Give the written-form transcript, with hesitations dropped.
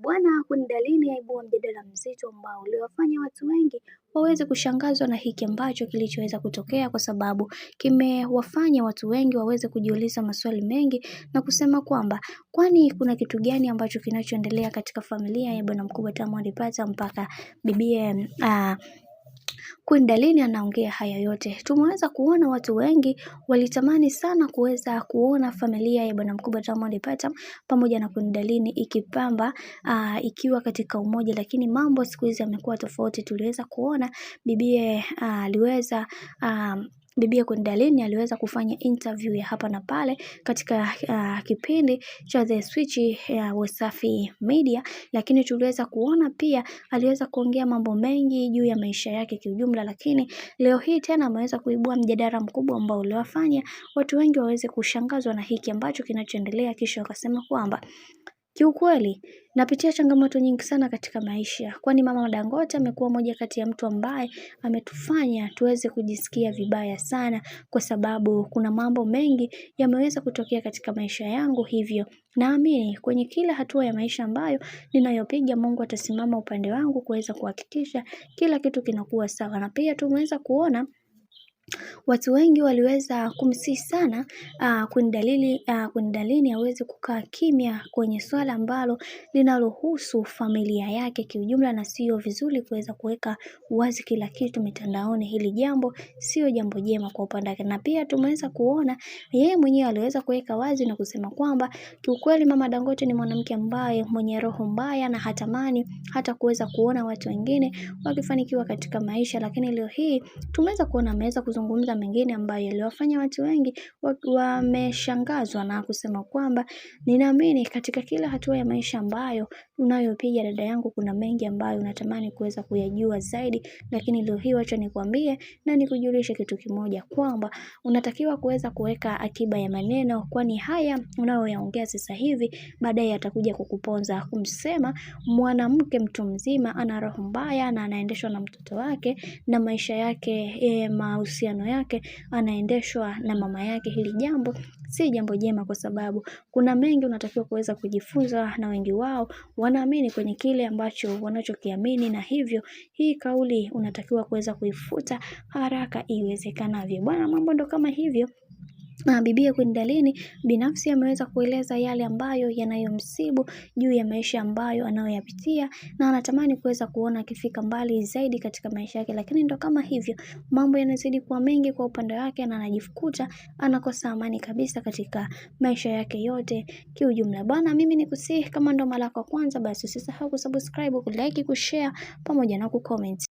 Bwana, Queen Darleen yaibua mjadala mzito ambao uliwafanya watu wengi waweze kushangazwa na hiki ambacho kilichoweza kutokea, kwa sababu kimewafanya watu wengi waweze kujiuliza maswali mengi na kusema kwamba kwani kuna kitu gani ambacho kinachoendelea katika familia ya bwana mkubwa Diamond Platnumz mpaka bibie Queen Darleen anaongea haya yote. Tumeweza kuona watu wengi walitamani sana kuweza kuona familia ya bwana mkubwa Diamond Platnumz pamoja na Queen Darleen ikipamba ikiwa katika umoja, lakini mambo siku hizi yamekuwa tofauti. Tuliweza kuona bibie Queen Darleen aliweza kufanya interview ya hapa na pale katika kipindi cha The Switch ya Wasafi Media, lakini tuliweza kuona pia aliweza kuongea mambo mengi juu ya maisha yake kiujumla, lakini leo hii tena ameweza kuibua mjadala mkubwa ambao uliwafanya watu wengi waweze kushangazwa na hiki ambacho kinachoendelea, kisha wakasema kwamba kiukweli napitia changamoto nyingi sana katika maisha, kwani mama Dangote amekuwa moja kati ya mtu ambaye ametufanya tuweze kujisikia vibaya sana, kwa sababu kuna mambo mengi yameweza kutokea katika maisha yangu. Hivyo naamini kwenye kila hatua ya maisha ambayo ninayopiga, Mungu atasimama upande wangu kuweza kuhakikisha kila kitu kinakuwa sawa. Na pia tumeweza kuona watu wengi waliweza kumsihi sana Queen Darleen aweze kukaa kimya kwenye swala ambalo linalohusu familia yake kiujumla, na sio vizuri kuweza kuweka wazi kila kitu mitandaoni. Hili jambo sio jambo jema kwa upande wake, na pia tumeweza kuona yeye mwenyewe aliweza kuweka wazi na kusema kwamba kiukweli mama Dangote ni mwanamke ambaye mwenye roho mbaya na hatamani hata kuweza kuona watu wengine wakifanikiwa katika maisha. Lakini leo hii tumeweza kuona ameweza kuzungumza mengine ambayo yaliwafanya watu wengi wameshangazwa na kusema kwamba ninaamini katika kila hatua ya maisha ambayo unayopiga dada yangu, kuna mengi ambayo unatamani kuweza kuyajua zaidi, lakini leo hii wacha nikwambie na nikujulishe kitu kimoja, kwamba unatakiwa kuweza kuweka akiba ya maneno, kwani haya unayoyaongea sasa hivi baadaye atakuja kukuponza. Kumsema mwanamke mtu mzima ana roho mbaya na anaendeshwa na mtoto wake, na maisha yake mahusiano yake anaendeshwa na mama yake. Hili jambo si jambo jema, kwa sababu kuna mengi unatakiwa kuweza kujifunza, na wengi wao wanaamini kwenye kile ambacho wanachokiamini, na hivyo hii kauli unatakiwa kuweza kuifuta haraka iwezekanavyo. Bwana, mambo ndo kama hivyo. Bibia Queen Darleen binafsi ameweza kueleza yale ambayo yanayomsibu juu ya maisha ambayo anayoyapitia, na anatamani kuweza kuona akifika mbali zaidi katika maisha yake, lakini ndo kama hivyo mambo yanazidi kuwa mengi kwa upande wake, na anajifukuta anakosa amani kabisa katika maisha yake yote kiujumla. Bwana, mimi nikusihi kama ndo mara yako kwanza, basi usisahau kusubscribe, kulike, kushare pamoja na kucomment.